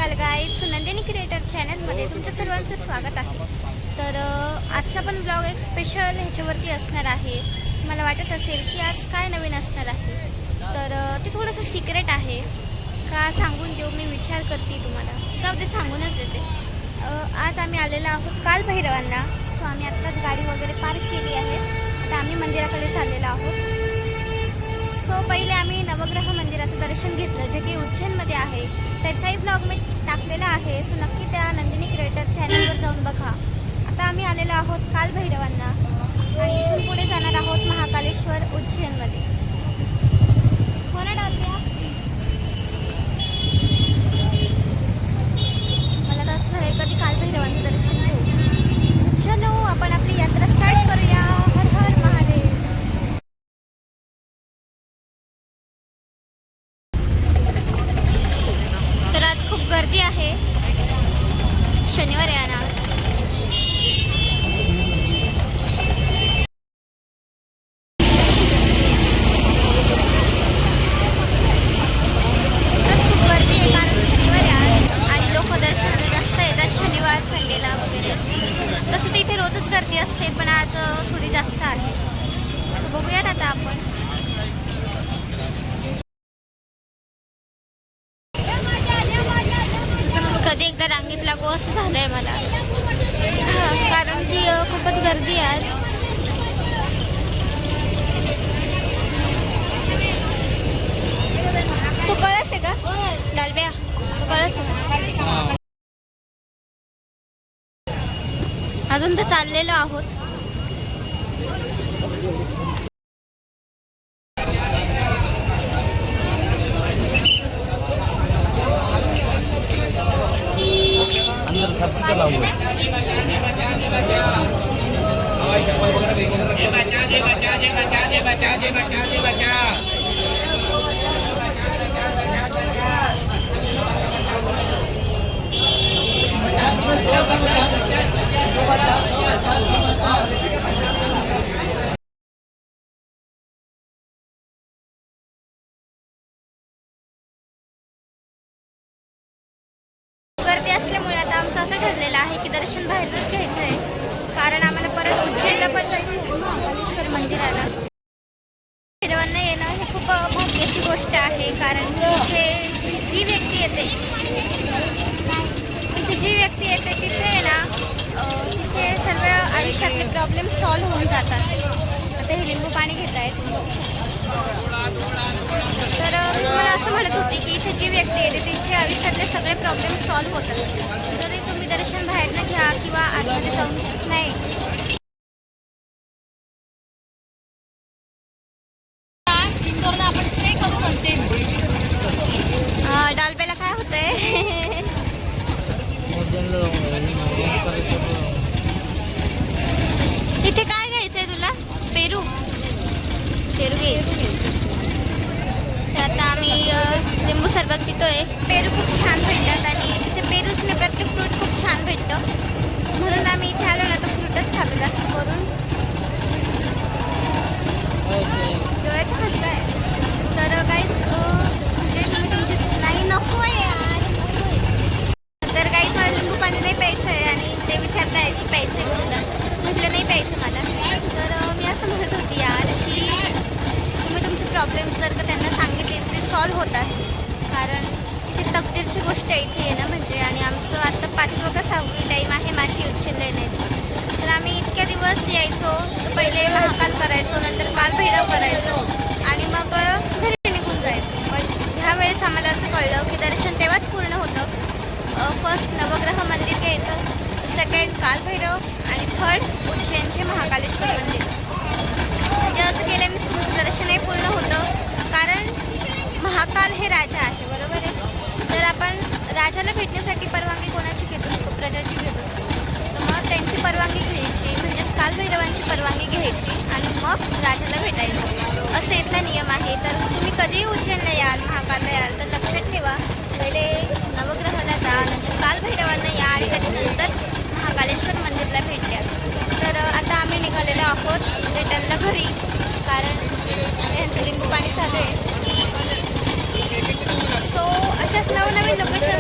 नमस्कार guys, Nandini creator चॅनलमध्ये तुमचं सर्वांचं स्वागत आहे. तर आजचा पण ब्लॉग एक स्पेशल ह्याच्यावरती असणार आहे. मला वाटत असेल की आज काय नवीन असणार आहे, तर ते थोडंसं सिक्रेट आहे का सांगून देऊ. मी विचार करते तुम्हाला, जाऊ दे सांगूनच देते. आज आम्ही आलेलो आहोत कालभैरवांना. सो आम्ही आत्ताच गाडी वगैरे पार्क केली आहे. आता आम्ही मंदिराकडे चाललेलो आहोत. सो पहिले आम्ही नवग्रह मंदिराचं दर्शन घेतलं, जे की उज्जैनमध्ये आहे. त्याचाही ब्लॉग मी टाकलेला आहे. सो नक्की त्या नंदिनी क्रिएटर चॅनलवर जाऊन बघा. आता आम्ही आलेलो आहोत कालभैरवांना आणि इथून पुढे जाणार आहोत महाकालेश्वर उज्जैनमध्ये. हो ना डालत्या, मला तर असं झालं कधी कालभैरवांचं दर्शन घेऊ. चलो आपण आपली यात्रा स्टार्ट करूया. हर हर महादेव. तर आज खूप गर्दी आहे, शनिवार आहे ना. खूप गर्दी आहे कारण शनिवार आहे आज आणि लोक दर्शनाला जास्त येतात शनिवार संडेला वगैरे. तसं तर इथे रोजच गर्दी असते, पण आज थोडी जास्त आहे. सो बघूयात आता आपण. कधी एकदा रांगेत लागू असं झालंय मला, कारण की खूपच गर्दी आहे आज. तू कळस आहे का डालब्या, तू कळस आहे का? अजून तर चाललेलो आहोत. गर्दी असल्यामुळे आता आमचं असं ठरलेलं आहे की दर्शन बाहेरच घ्यायचं आहे, कारण आम्हाला परत उज्जैनला पण जायचं आहे महाकालेश्वर मंदिराला. भैरवांना येणं ही खूप भाग्याची गोष्ट आहे, कारण इथे जी व्यक्ती येते तिथे ना तिचे सर्व आयुष्यातले प्रॉब्लेम सॉल्व्ह होऊन जातात. आता हे लिंबू पाणी घेत आहेत. तर मी तुम्हाला असं म्हणत होते की इथे जी व्यक्ती येते तिचे आयुष्यातले सगळे प्रॉब्लेम सॉल्व्ह होतात. जरी तुम्ही दर्शन बाहेरनं घ्या किंवा आतमध्ये जाऊन नाही. इंदोरला आपण स्टे करू म्हणते. डालब्याला काय होतंय? इथे काय घ्यायचंय तुला? पेरू घ्यायचं. आता आम्ही लिंबू सरबत पितोय. पेरू खूप छान भेटतात आणि तिथे पेरूसने प्रत्येक फ्रूट खूप छान भेटतं, म्हणून आम्ही इथे आलो ना तर फ्रूटच खातो जास्त करून. डोळ्याचं कसं काय? तर काही नाही, नको आहे यार. तर काहीच मला लिंबू पाणी नाही प्यायचं आहे आणि ते विचारताय की प्यायचं आहे का तुला. म्हटलं नाही प्यायचं मला. तर मी असं म्हणत होती यार की तुम्ही तुमचे प्रॉब्लेम्स जर का त्यांना सांगितले ते सॉल्व्ह होतात, कारण इथे तकदीरची गोष्ट आहे इथे येणं म्हणजे. आणि आमचं आता 5वी का 6वी टाईम आहे माझी उज्जैनला येण्याची. तर आम्ही इतक्या दिवस यायचो, तर पहिले महाकाल करायचो, नंतर कालभैरव करायचो आणि मग घरी निघून जायचो. पण ह्यावेळेस आम्हाला असं कळलं की दर्शन तेव्हाच पूर्ण होतं. फर्स्ट नवग्रह मंदिर घ्यायचं, सेकंड कालभैरव आणि थर्ड उज्जैनचे महाकालेश्वर मंदिर. म्हणजे असं केल्याने तुमचं दर्शनही पूर्ण होतं, कारण महाकाल हे राजा आहे, बरोबर आहे. तर आपण राजाला भेटण्यासाठी परवानगी कोणाची घेत असतो? प्रजाची घेत असतो. तर मग त्यांची परवानगी घ्यायची, म्हणजेच कालभैरवांची परवानगी घ्यायची आणि मग राजाला भेटायचं, असं इथला नियम आहे. तर तुम्ही कधीही उज्जैनला याल, महाकालला याल, तर लक्षात ठेवा, पहिले नवग्रहाला जा, नंतर कालभैरवांना या आणि त्याच्यानंतर महाकालेश्वर मंदिरला भेट द्या. तर आता आम्ही निघालेलो आहोत रिटर्नला घरी, कारण यांचं लिंबू पाणी चालू आहे. सो अशाच नवनवीन लोकेशन